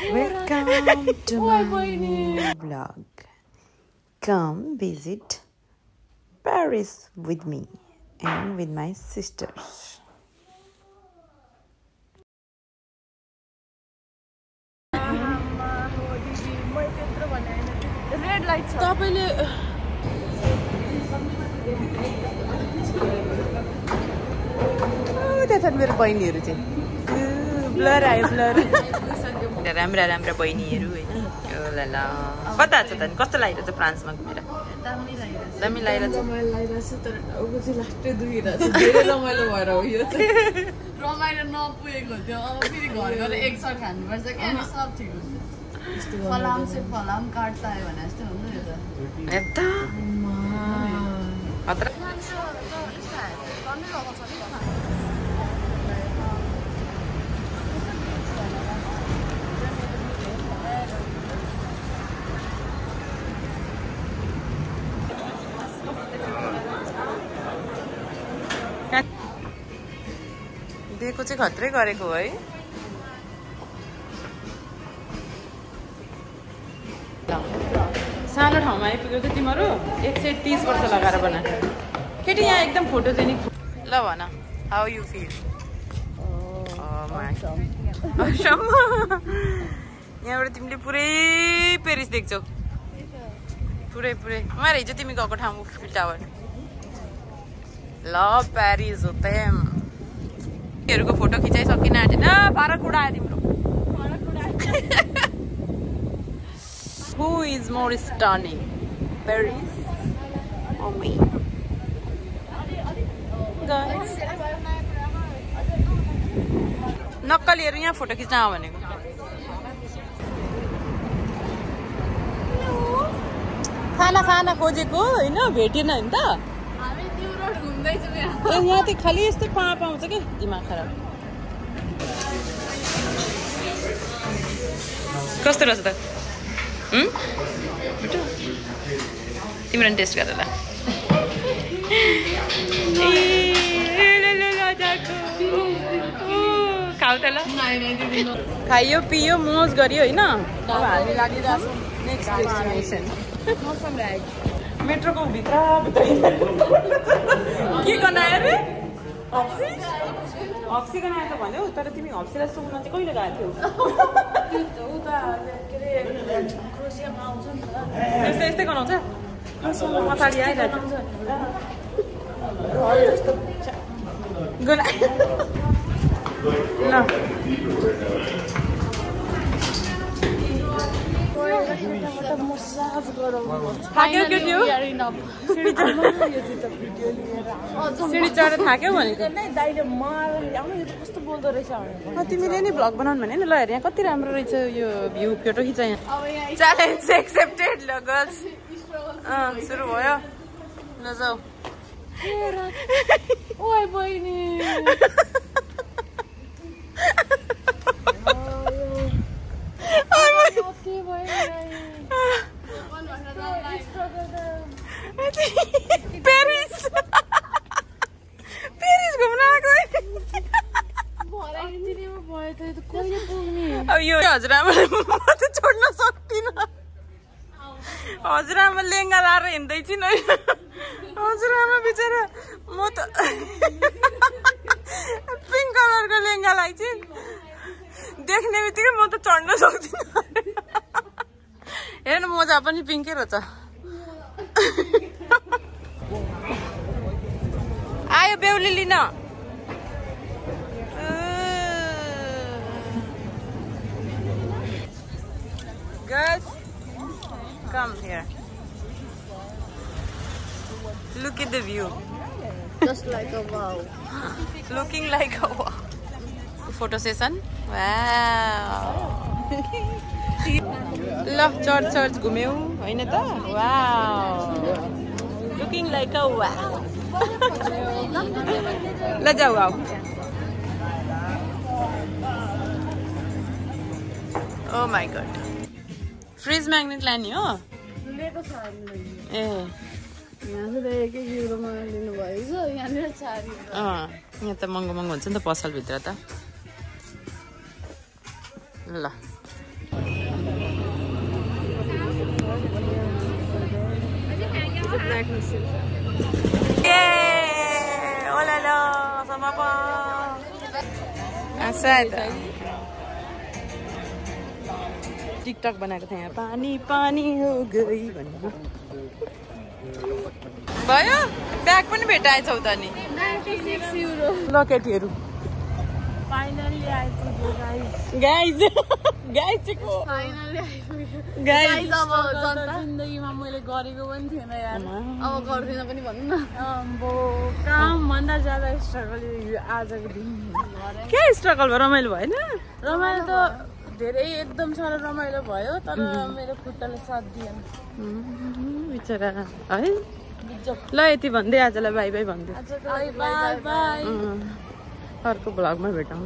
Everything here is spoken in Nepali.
Welcome to my vlog. Come visit Paris with me and with my sisters. Red light. त्यहाँ मेरो बहिनीहरू चाहिँ ब्लर आयो ब्लर राम्रा राम्रा बहिनीहरू होइन ल कता छ त कस्तो लागिरहेछ फ्रान्समा घुमेर दामी लागिरहेछ तर टाउको चाहिँ लास्टै दुखिरहेछ धेरै रमाइलो भएर हो यो चाहिँ रमाइलो नपुगेको थियो अब फेरि घर गएर एकसर खानुपर्छ क्या अनि सब ठिक हुन्छ फलाम से फलाम काट्ता है भने जस्तो हुन्छ यो त यता खतरा दिएको चाहिँ खत्रै गरेको है सानो ठाउँमा आइपुग्यो त तिमीहरू 130 वर्ष लगाएर बना केटी यहाँ एकदम फोटोजेनिक ल भन हाउ यु फिल यहाँबाट तिमीले पुरै पेरिस देख्छौ पुरै पुरै मेरो हिजो तिमी गएको ठाउँ फिल टावर ल प्यारिस हो तेम हरूको फोटो खिचाइसकिन आँटेन फरक उडायो तिम्रो Who is more stunning? Paris or me? Guys. नक्कलीहरू यहाँ फोटो खिच्न आऊ भनेको खाना खाना खोजेको होइन भेटेन होइन त यहाँ त खालि यस्तो पाउँछ क्या दिमाग खराब कस्तो रहेछ त तिम्रो पनि टेस्ट गर ल खाऊ त ल खाइयो पियो मोज गरियो होइन अब हामी लागिरहेको नेक्स्ट डेस्टिनेसन मेट्रोको भित्र के गर्न आयो रे हप्सी गर्न आयो त भन्यो तर तिमी हप्सीलाई सुक्न चाहिँ कहिले गएको थियौ यस्तै गनाउँछ पछाडि आइरहेको ल थाक्यो केटी हो सिँढी चढेर थाक्यो भनेको तिमीले नि भ्लग बनाउनु भने नि ल हेर यहाँ कति राम्रो रहेछ यो भ्यू फोटो खिचा यहाँ च्यालेन्ज एक्सेप्टेड ल गर्ल्स सुरु भयो ल जाऊ ओइ बहिनी पेरिस घुम्न आएको अब यो हजुरआमाले म त छोड्न सक्दिनँ हजुरआमा लेङ्गा लाएर हिँड्दैछिन् है हजुरआमा बिचरा म त पिङ्क कलरको लेङ्गा लगाइछिन् देख्ने बित्तिकै म त चढ्न सक्दिनँ हेर्नु मोजा पनि पिङ्कै रहेछ आयो बेहुली लिन Girls, come here. Look at the view. Just like a wow. Looking like a wow. Photo session. Wow. ल चर्च घुम्यौ होइन त wow looking like a wow ल जाऊ आऊ ओ माई गॉड फ्रिज म्याग्नेट लाने हो ए यहाँ त महँगो महँगो हुन्छ नि त पसलभित्र त ल टिकटक बनाएको थिएँ यहाँ पानी पानी हो गई भनेर भयो ब्याग पनि भेटाएछौ त नि 96 युरो ल केटीहरू फाइनली आइपुग्यो गाइज गाइज गाइज अब जिन्दगीमा मैले गरेको पनि थिएन यार अब गर्दिनँ पनि भन्नु न काम भन्दा ज्यादा स्ट्रगल आजको दिन के स्ट्रगल भयो रमाइलो भएन रमाइलो त धेरै एकदम साह्रो रमाइलो भयो तर मेरो खुट्टाले साथ दिएन बिचरा है ल यति भन्दै आजलाई बाई बाई भन्दै बाई बाई अर्को ब्लगमा भेटौँ